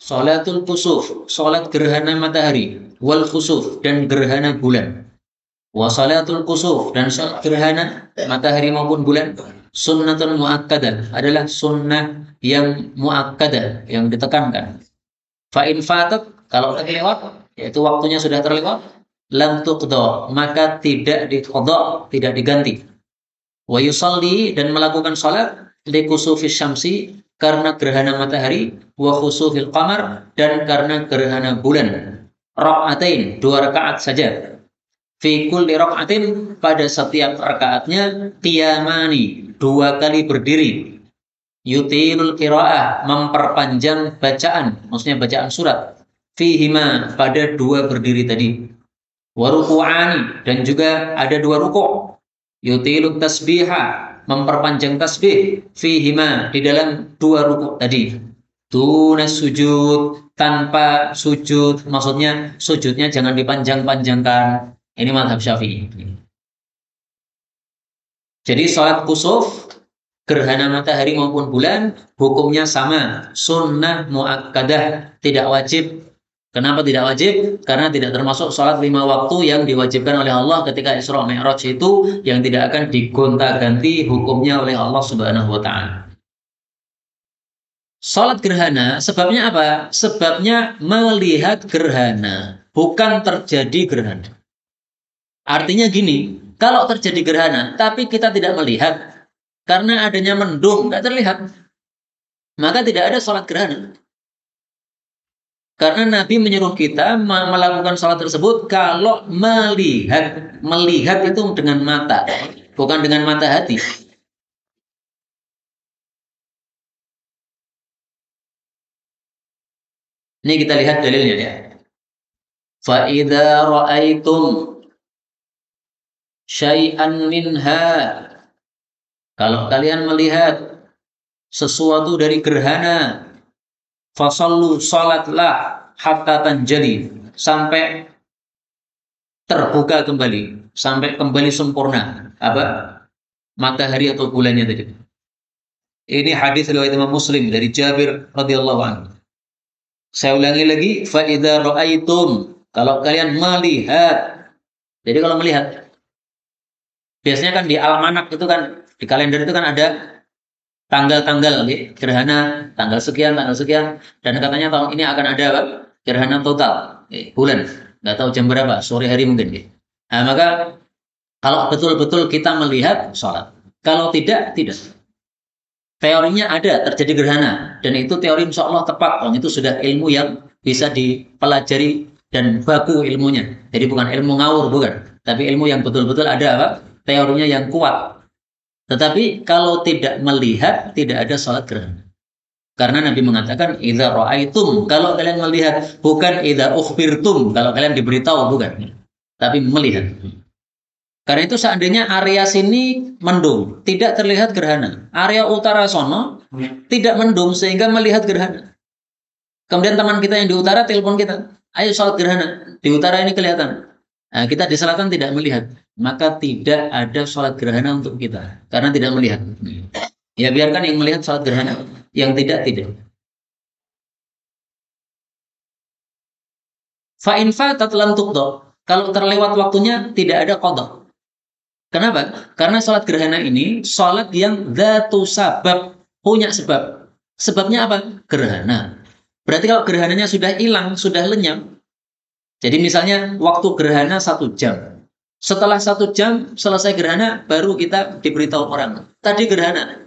Salatul kusuf, salat gerhana matahari, wal khusuf dan gerhana bulan. Wa salatul kusuf dan salat gerhana matahari maupun bulan sunnatun muakkadah adalah sunnah yang muakkadah yang ditekankan. Fa in fatat kalau terlewat yaitu waktunya sudah terlewat lam tuqda maka tidak diqadha, tidak diganti. Wa yusalli dan melakukan salat li kusufis syamsi karena gerhana matahari wa khusufil qamar dan karena gerhana bulan. Rakaatain, 2 rakaat saja. Fi kulli rakaatin pada setiap rakaatnya qiyamani, 2 kali berdiri. Yutilul qiraah memperpanjang bacaan, maksudnya bacaan surat. Fihima pada 2 berdiri tadi. Waruku'ani dan juga ada 2 ruku'. Yutilut tasbiha memperpanjang tasbih fihima di dalam 2 ruku' tadi. Tunas sujud tanpa sujud, maksudnya sujudnya jangan dipanjang-panjangkan. Ini mazhab Syafi'i. Jadi salat kusuf gerhana matahari maupun bulan hukumnya sama, sunnah muakkadah, tidak wajib. Kenapa tidak wajib? Karena tidak termasuk sholat 5 waktu yang diwajibkan oleh Allah ketika Isra Mi'raj itu, yang tidak akan digonta-ganti hukumnya oleh Allah Subhanahu wa Ta'ala. Sholat gerhana sebabnya apa? Sebabnya melihat gerhana, bukan terjadi gerhana. Artinya gini, kalau terjadi gerhana tapi kita tidak melihat karena adanya mendung, nggak terlihat, maka tidak ada sholat gerhana. Karena Nabi menyuruh kita melakukan sholat tersebut kalau melihat itu dengan mata, bukan dengan mata hati. Ini kita lihat dalilnya ya. Fa idza ra'aitum syai'an minha, kalau kalian melihat sesuatu dari gerhana, fasallu salatlah hatta tanjali, sampai terbuka kembali, sampai kembali sempurna apa? Matahari atau bulannya tadi. Ini hadis riwayat Imam Muslim dari Jabir radhiyallahu anhu. Saya ulangi lagi, fa idza ra'aitum, kalau kalian melihat. Jadi kalau melihat, biasanya kan di almanak itu kan, di kalender itu kan ada tanggal-tanggal gerhana, tanggal sekian, dan katanya tahun ini akan ada apa? Gerhana total, bulan, nggak tahu jam berapa, sore hari mungkin. Nah, maka kalau betul-betul kita melihat, sholat. Kalau tidak, tidak. Teorinya ada terjadi gerhana, dan itu teori insya Allah tepat, itu sudah ilmu yang bisa dipelajari dan baku ilmunya. Jadi bukan ilmu ngawur, bukan, tapi ilmu yang betul-betul ada apa? Teorinya yang kuat. Tetapi kalau tidak melihat, tidak ada sholat gerhana. Karena Nabi mengatakan, idza ra'aitum, kalau kalian melihat, bukan idza ukhbirtum, kalau kalian diberitahu, bukan. Tapi melihat. Karena itu seandainya area sini mendung, tidak terlihat gerhana. Area utara sono tidak mendung sehingga melihat gerhana. Kemudian teman kita yang di utara telepon kita, ayo sholat gerhana. Di utara ini kelihatan. Nah, kita di selatan tidak melihat, maka tidak ada sholat gerhana untuk kita karena tidak melihat. Ya biarkan yang melihat sholat gerhana, yang tidak. Fa in fatat lam tuqda, kalau terlewat waktunya tidak ada qadha. Kenapa? Karena sholat gerhana ini sholat yang dzatu sabab, punya sebab. Sebabnya apa? Gerhana. Berarti kalau gerhananya sudah hilang, sudah lenyap. Jadi misalnya waktu gerhana 1 jam. Setelah 1 jam selesai gerhana, baru kita diberitahu orang. Tadi gerhana.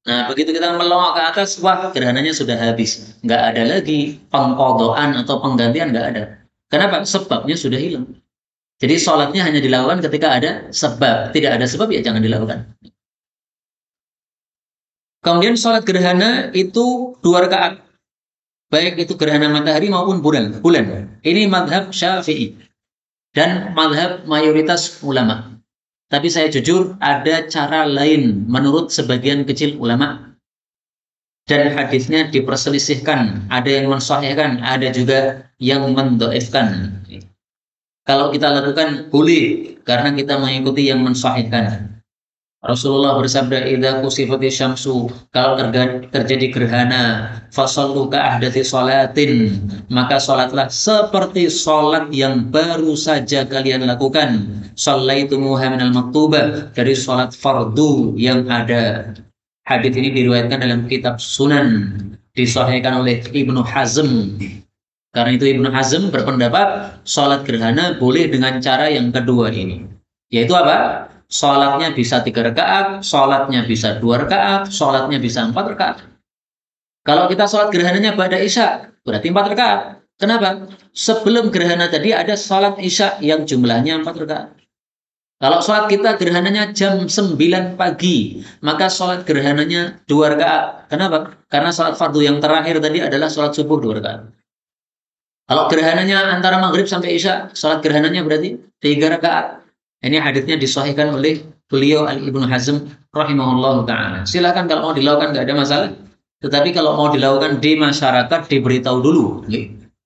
Nah, begitu kita melongok ke atas, wah gerhananya sudah habis. Nggak ada lagi pengqadhaan atau penggantian, nggak ada. Kenapa? Sebabnya sudah hilang. Jadi sholatnya hanya dilakukan ketika ada sebab. Tidak ada sebab, ya jangan dilakukan. Kemudian sholat gerhana itu 2 rakaat. Baik itu gerhana matahari maupun bulan. Ini mazhab Syafi'i dan mazhab mayoritas ulama. Tapi saya jujur ada cara lain menurut sebagian kecil ulama. Dan hadisnya diperselisihkan. Ada yang mensahihkan, ada juga yang mendhaifkan. Kalau kita lakukan boleh karena kita mengikuti yang mensahihkan. Rasulullah bersabda, "Idza kusifati syamsu," kalau terjadi gerhana, fasallu ka ahdathi sholatin, maka sholatlah seperti sholat yang baru saja kalian lakukan. Shallaitumuha minal maktubah, dari sholat fardu yang ada. Hadits ini diriwayatkan dalam kitab Sunan, disahihkan oleh Ibnu Hazm. Karena itu Ibnu Hazm berpendapat sholat gerhana boleh dengan cara yang kedua ini. Yaitu apa? Sholatnya bisa 3 rakaat, sholatnya bisa 2 rakaat, sholatnya bisa 4 rakaat. Kalau kita sholat gerhananya pada Isya, berarti 4 rakaat. Kenapa? Sebelum gerhana tadi ada sholat Isya yang jumlahnya 4 rakaat. Kalau sholat kita gerhananya jam 9 pagi, maka sholat gerhananya 2 rakaat. Kenapa? Karena sholat fardu yang terakhir tadi adalah sholat subuh 2 rakaat. Kalau gerhananya antara maghrib sampai Isya, sholat gerhananya berarti 3 rakaat. Ini haditsnya disahihkan oleh beliau Ibnu Hazm rahimahullah ta'ala. Silakan kalau mau dilakukan, nggak ada masalah. Tetapi kalau mau dilakukan di masyarakat, diberitahu dulu.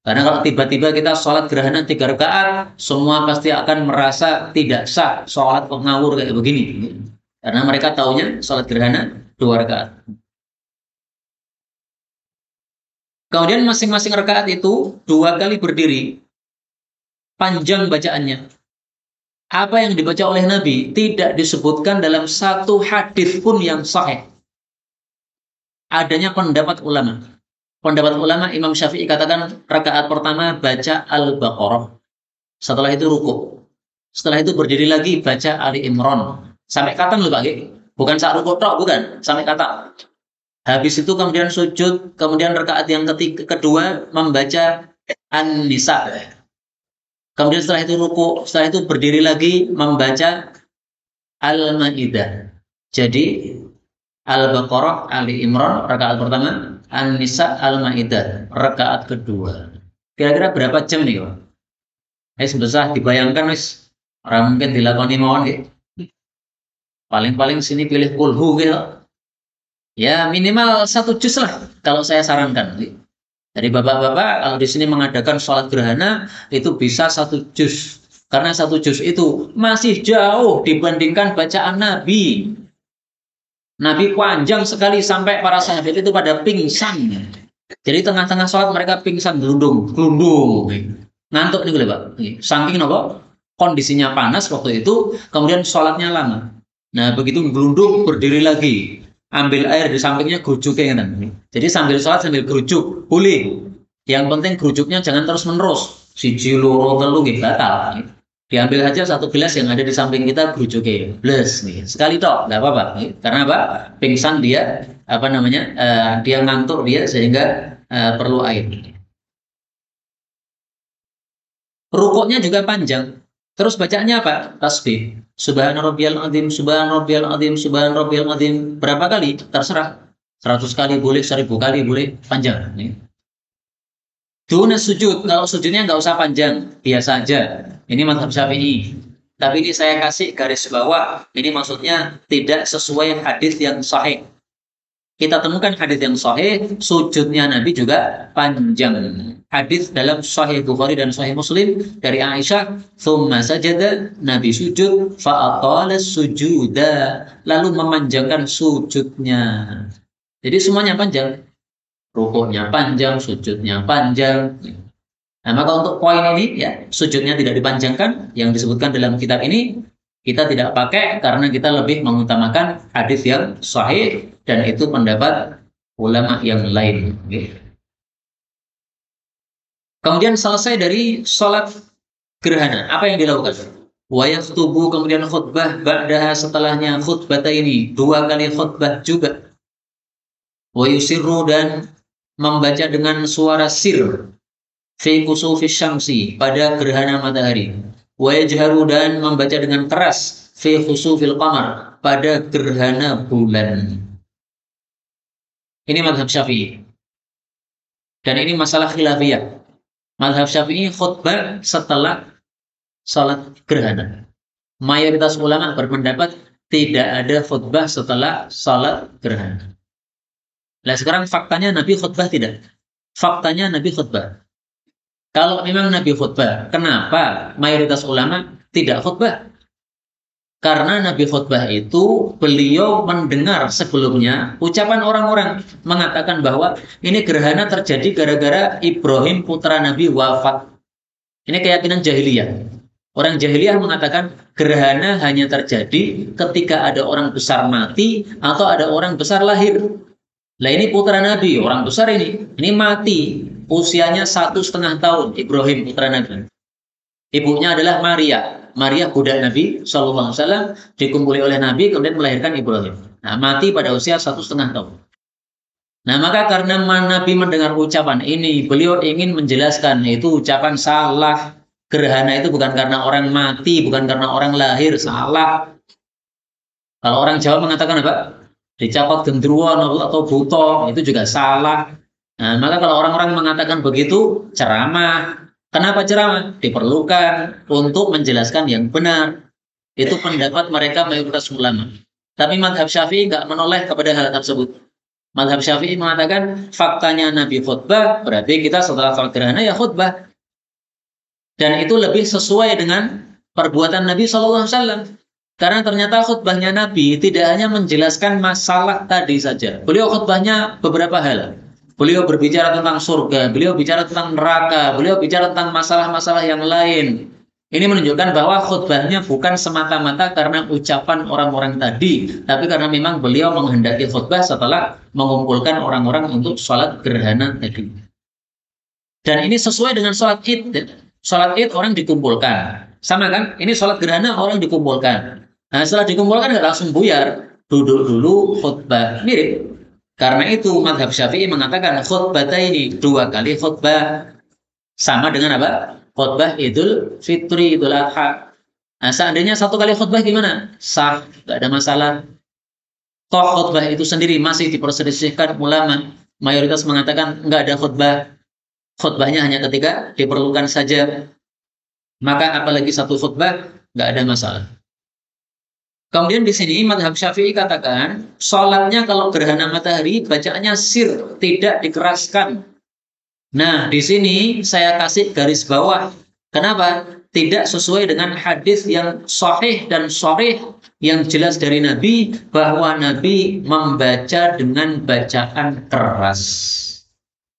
Karena kalau tiba-tiba kita sholat gerhana 3 rakaat, semua pasti akan merasa tidak sah sholat kok ngawur kayak begini. Karena mereka taunya sholat gerhana 2 rakaat. Kemudian masing-masing rakaat itu 2 kali berdiri, panjang bacaannya. Apa yang dibaca oleh Nabi tidak disebutkan dalam satu hadis pun yang sahih. Adanya pendapat ulama. Pendapat ulama, Imam Syafi'i katakan rakaat pertama baca Al-Baqarah. Setelah itu ruku. Setelah itu berdiri lagi baca Ali Imran. Sampai kapan loh Pak? Bukan saat ruku tok, bukan. Sampai kata. Habis itu kemudian sujud, kemudian rakaat yang kedua membaca An-Nisa. Kemudian setelah itu ruku, setelah itu berdiri lagi membaca Al-Maidah. Jadi Al-Baqarah, Ali Imran rakaat pertama, An-Nisa, Al-Maidah rakaat kedua. Kira-kira berapa jam nih, Pak? Sebesar dibayangkan wis orang mungkin dilakoni mawon nggih. Paling-paling sini pilih kulhu gitu. Ya minimal 1 juz lah kalau saya sarankan. Jadi bapak-bapak kalau di sini mengadakan sholat gerhana itu bisa 1 juz. Karena 1 juz itu masih jauh dibandingkan bacaan Nabi. Nabi panjang sekali sampai para sahabat itu pada pingsan. Jadi tengah-tengah sholat mereka pingsan gelundung. Ngantuk nih Pak. Saking apa? Kondisinya panas waktu itu, kemudian sholatnya lama. Nah begitu gelundung berdiri lagi. Ambil air di sampingnya gerujuknya kan. Jadi sambil sholat sambil gerujuk boleh. Yang penting gerujuknya jangan terus menerus. Siji loro telu nggih batal. Diambil aja 1 gelas yang ada di samping kita gerujuknya. Bles nih. Sekali tok nggak apa-apa. Karena apa? Pingsan dia apa namanya? Dia ngantuk dia sehingga perlu air. Rukuknya juga panjang. Terus bacaannya apa? Tasbih. Subhana rabbiyal azim, subhana rabbiyal azim, subhana rabbiyal azim. Berapa kali? Terserah. 100 kali boleh, 1000 kali boleh, panjang. Duna sujud, kalau sujudnya nggak usah panjang, biasa aja. Ini mazhab Syafi'i. Tapi ini saya kasih garis bawah, ini maksudnya tidak sesuai hadis yang sahih. Kita temukan hadis yang sahih, sujudnya Nabi juga panjang. Hadis dalam Sahih Bukhari dan Sahih Muslim dari Aisyah, "Tsumma sajada," Nabi sujud, fa'atala sujuda, lalu memanjangkan sujudnya. Jadi semuanya panjang. Rukuknya panjang, sujudnya panjang. Nah, maka untuk poin ini ya, sujudnya tidak dipanjangkan yang disebutkan dalam kitab ini kita tidak pakai karena kita lebih mengutamakan hadis yang sahih dan itu pendapat ulama yang lain. Kemudian selesai dari sholat gerhana, apa yang dilakukan? Wa yaktubu, kemudian khutbah ba'daha, setelahnya khutbah ini 2 kali khutbah juga. Wa yusirru, dan membaca dengan suara sir fi kusufi syamsi, pada gerhana matahari. Wa yajharu, dan membaca dengan keras fi khusufil qamar, pada gerhana bulan. Ini mazhab Syafi'i. Dan ini masalah khilafiyah. Mazhab Syafi'i khutbah setelah salat gerhana. Mayoritas ulama berpendapat tidak ada khutbah setelah salat gerhana. Nah sekarang faktanya Nabi khutbah tidak? Faktanya Nabi khutbah. Kalau memang Nabi khutbah, kenapa mayoritas ulama tidak khutbah? Karena Nabi khutbah itu beliau mendengar sebelumnya ucapan orang-orang mengatakan bahwa ini gerhana terjadi gara-gara Ibrahim putra Nabi wafat. Ini keyakinan jahiliyah. Orang jahiliyah mengatakan gerhana hanya terjadi ketika ada orang besar mati atau ada orang besar lahir. Lah ini putra Nabi, orang besar ini mati, usianya 1,5 tahun, Ibrahim putra Nabi. Ibunya adalah Maria. Maria budak Nabi SAW dikumpuli oleh Nabi kemudian melahirkan Ibrahim. Nah, mati pada usia 1,5 tahun. Nah, maka karena Nabi mendengar ucapan ini, beliau ingin menjelaskan itu ucapan salah. Gerhana itu bukan karena orang mati, bukan karena orang lahir, salah. Kalau orang Jawa mengatakan apa? Dicapot gendruwo atau buto, itu juga salah. Nah, maka kalau orang-orang mengatakan begitu, ceramah. Kenapa ceramah? Diperlukan untuk menjelaskan yang benar. Itu pendapat mereka mayoritas ulama. Tapi mazhab Syafi'i nggak menoleh kepada hal tersebut. Mazhab Syafi'i mengatakan faktanya Nabi khutbah, berarti kita setelah sholat gerhana ya khutbah. Dan itu lebih sesuai dengan perbuatan Nabi SAW. Karena ternyata khutbahnya Nabi tidak hanya menjelaskan masalah tadi saja. Beliau khutbahnya beberapa hal. Beliau berbicara tentang surga, beliau bicara tentang neraka, beliau bicara tentang masalah-masalah yang lain. Ini menunjukkan bahwa khutbahnya bukan semata-mata karena ucapan orang-orang tadi, tapi karena memang beliau menghendaki khutbah setelah mengumpulkan orang-orang untuk sholat gerhana tadi. Dan ini sesuai dengan sholat id. Sholat id orang dikumpulkan. Sama kan? Ini sholat gerhana orang dikumpulkan. Nah, setelah dikumpulkan nggak langsung buyar. Duduk dulu khutbah. Mirip. Karena itu mazhab Syafi'i mengatakan khutbataini, 2 kali khutbah. Sama dengan apa? Khutbah Idul Fitri, Idul Adha. Nah, seandainya 1 kali khutbah gimana? Sah, nggak ada masalah. Toh khutbah itu sendiri masih diperselisihkan ulama. Mayoritas mengatakan nggak ada khutbah. Khutbahnya hanya ketika diperlukan saja. Maka apalagi 1 khutbah, nggak ada masalah. Kemudian di sini mazhab Syafi'i katakan sholatnya kalau gerhana matahari bacaannya sir, tidak dikeraskan. Nah, di sini saya kasih garis bawah. Kenapa? Tidak sesuai dengan hadis yang sahih dan sharih yang jelas dari Nabi bahwa Nabi membaca dengan bacaan keras.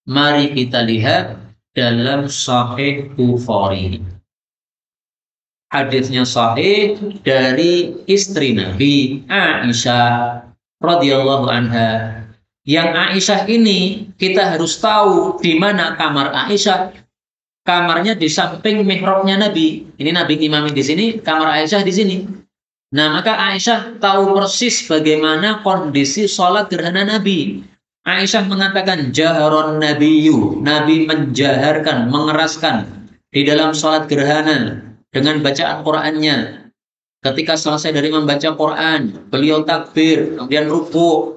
Mari kita lihat dalam Sahih Bukhari. Hadisnya sahih dari istri Nabi Aisyah radhiyallahu anha. Yang Aisyah ini kita harus tahu di mana kamar Aisyah. Kamarnya di samping mihrabnya Nabi. Ini Nabi imami di sini, kamar Aisyah di sini. Nah, maka Aisyah tahu persis bagaimana kondisi sholat gerhana Nabi. Aisyah mengatakan jaharon nabiyyu, Nabi menjaharkan, mengeraskan di dalam sholat gerhana dengan bacaan Qur'annya. Ketika selesai dari membaca Qur'an, beliau takbir, kemudian ruku'.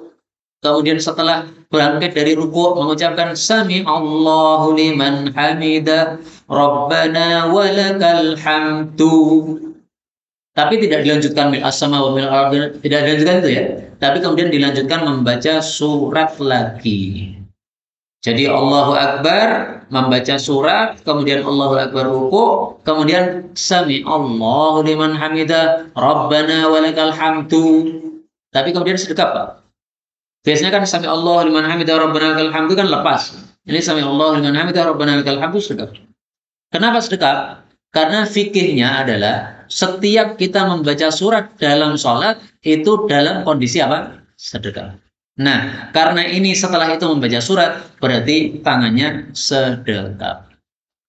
Kemudian setelah bangkit dari ruku' mengucapkan Sami Allahu liman hamidah, Rabbana walakal hamdu. Tapi tidak dilanjutkan mil as-sama wa mil al-ardi, tidak dilanjutkan itu ya. Tapi kemudian dilanjutkan membaca surat lagi. Jadi Allahu Akbar membaca surat, kemudian Allahu Akbar ruku', kemudian Sami Allahu liman hamidah, Rabbana walakal hamdu. Tapi kemudian sedekap, Pak. Biasanya kan Sami Allahu liman hamidah, Rabbana walakal hamdu kan lepas. Ini Sami Allahu liman hamidah, Rabbana walakal hamdu sedekap. Kenapa sedekap? Karena fikihnya adalah setiap kita membaca surat dalam sholat itu dalam kondisi apa? Sedekap. Nah, karena ini setelah itu membaca surat, berarti tangannya sedekap.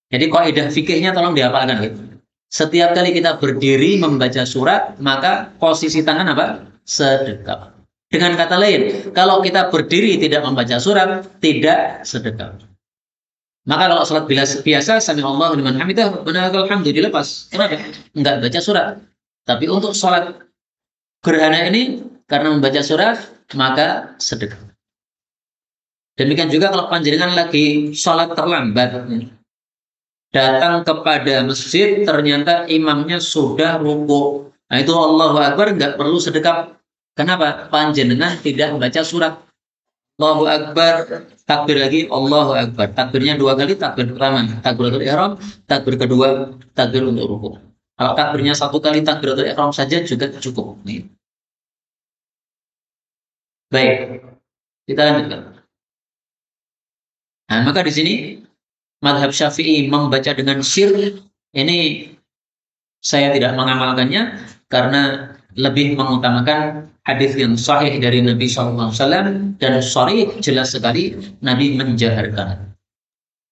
Jadi kaidah fikihnya tolong dihafalkan. Gitu. Setiap kali kita berdiri membaca surat, maka posisi tangan apa? Sedekap. Dengan kata lain, kalau kita berdiri tidak membaca surat, tidak sedekap. Maka kalau sholat biasa, Sami Allahu liman hamidah, Rabbana lakal hamdu dilepas. Kenapa? Enggak baca surat. Tapi untuk sholat gerhana ini, karena membaca surat, maka sedekap. Demikian juga kalau panjenengan lagi sholat terlambat, datang kepada masjid, ternyata imamnya sudah ruku'. Nah itu Allahu Akbar, nggak perlu sedekap. Kenapa? Panjenengan tidak membaca surat. Allahu Akbar, takbir lagi, Allahu Akbar. Takbirnya 2 kali, takbir pertama, takbiratul ihram, takbir kedua, takbir untuk ruku'. Kalau takbirnya 1 kali takbiratul ihram saja juga cukup. Baik, kita lanjutkan. Nah, maka di sini madhab Syafi'i membaca dengan sir ini saya tidak mengamalkannya karena lebih mengutamakan hadis yang sahih dari Nabi SAW dan sahih jelas sekali Nabi menjaharkan.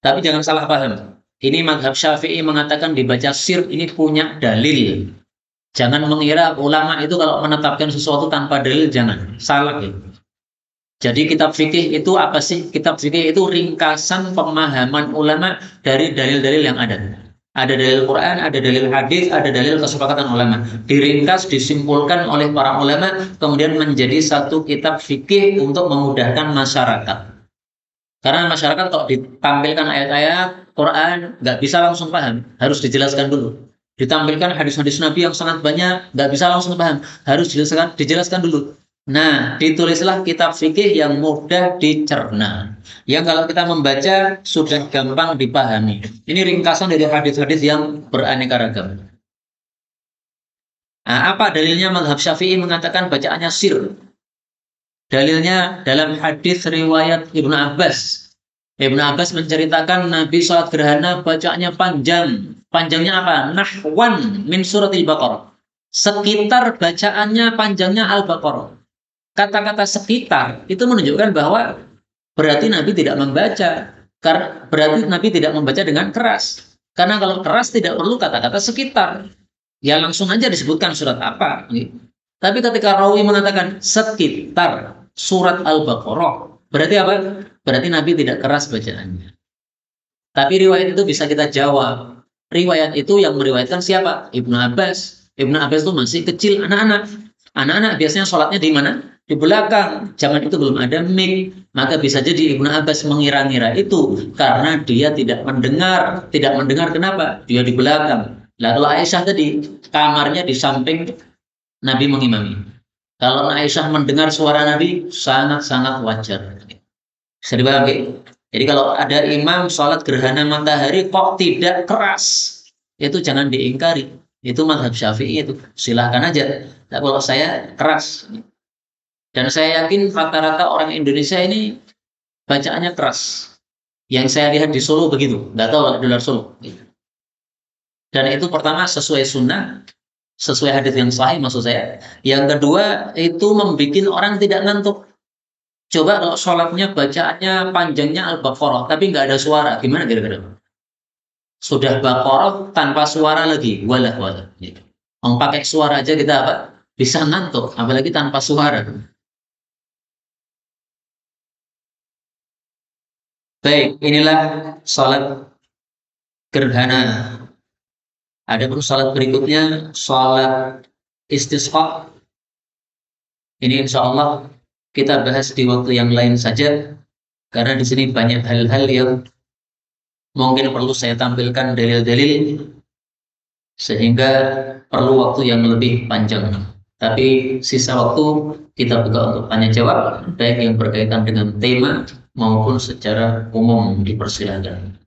Tapi jangan salah paham. Ini madhab Syafi'i mengatakan dibaca sir ini punya dalil. Jangan mengira ulama itu kalau menetapkan sesuatu tanpa dalil, jangan. Salah ya. Jadi kitab fikih itu apa sih? Kitab fikih itu ringkasan pemahaman ulama dari dalil-dalil yang ada. Ada dalil Quran, ada dalil hadis, ada dalil kesepakatan ulama. Diringkas, disimpulkan oleh para ulama, kemudian menjadi satu kitab fikih untuk memudahkan masyarakat. Karena masyarakat kalau ditampilkan ayat-ayat Quran, nggak bisa langsung paham, harus dijelaskan dulu. Ditampilkan hadis-hadis Nabi yang sangat banyak, nggak bisa langsung paham, harus dijelaskan dulu. Nah, ditulislah kitab fikih yang mudah dicerna. Yang kalau kita membaca sudah gampang dipahami. Ini ringkasan dari hadis-hadis yang beraneka ragam. Nah, apa dalilnya mazhab Syafi'i mengatakan bacaannya sir? Dalilnya dalam hadis riwayat Ibnu Abbas. Ibnu Abbas menceritakan Nabi sholat gerhana bacaannya panjang. Panjangnya apa? Nahwan min suratil Baqarah. Sekitar bacaannya panjangnya Al-Baqarah. Kata-kata sekitar itu menunjukkan bahwa berarti Nabi tidak membaca. Karena berarti Nabi tidak membaca dengan keras. Karena kalau keras tidak perlu kata-kata sekitar. Ya langsung aja disebutkan surat apa. Tapi ketika rawi mengatakan sekitar surat Al-Baqarah, berarti apa? Berarti Nabi tidak keras bacaannya. Tapi riwayat itu bisa kita jawab. Riwayat itu yang meriwayatkan siapa? Ibnu Abbas. Ibnu Abbas itu masih kecil, anak-anak. Anak-anak biasanya sholatnya di mana? Di belakang. Zaman itu belum ada mic. Maka bisa jadi Ibnu Abbas mengira-ngira itu karena dia tidak mendengar. Tidak mendengar kenapa? Dia di belakang. Lalu Aisyah tadi, kamarnya di samping Nabi mengimami. Kalau Aisyah mendengar suara Nabi, sangat-sangat wajar. Bisa dipahami? Jadi kalau ada imam sholat gerhana matahari kok tidak keras, itu jangan diingkari. Itu mazhab Syafi'i itu. Silahkan aja. Tapi kalau saya keras. Dan saya yakin rata-rata orang Indonesia ini bacaannya keras. Yang saya lihat di Solo begitu. Nggak tahu kalau di luar Solo. Dan itu pertama sesuai sunnah, sesuai hadis yang sahih maksud saya. Yang kedua itu membuat orang tidak ngantuk. Coba kalau sholatnya bacaannya panjangnya Al-Baqarah, tapi nggak ada suara, gimana kira-kira? Sudah Baqarah tanpa suara lagi, walah. Pakai suara aja kita apa? Bisa ngantuk, apalagi tanpa suara. Baik, inilah sholat gerhana. Ada pun sholat berikutnya, sholat istisqa. Ini insya Allah kita bahas di waktu yang lain saja, karena di sini banyak hal-hal yang mungkin perlu saya tampilkan dalil-dalil, sehingga perlu waktu yang lebih panjang. Tapi sisa waktu kita buka untuk tanya jawab, baik yang berkaitan dengan tema maupun secara umum, dipersilakan.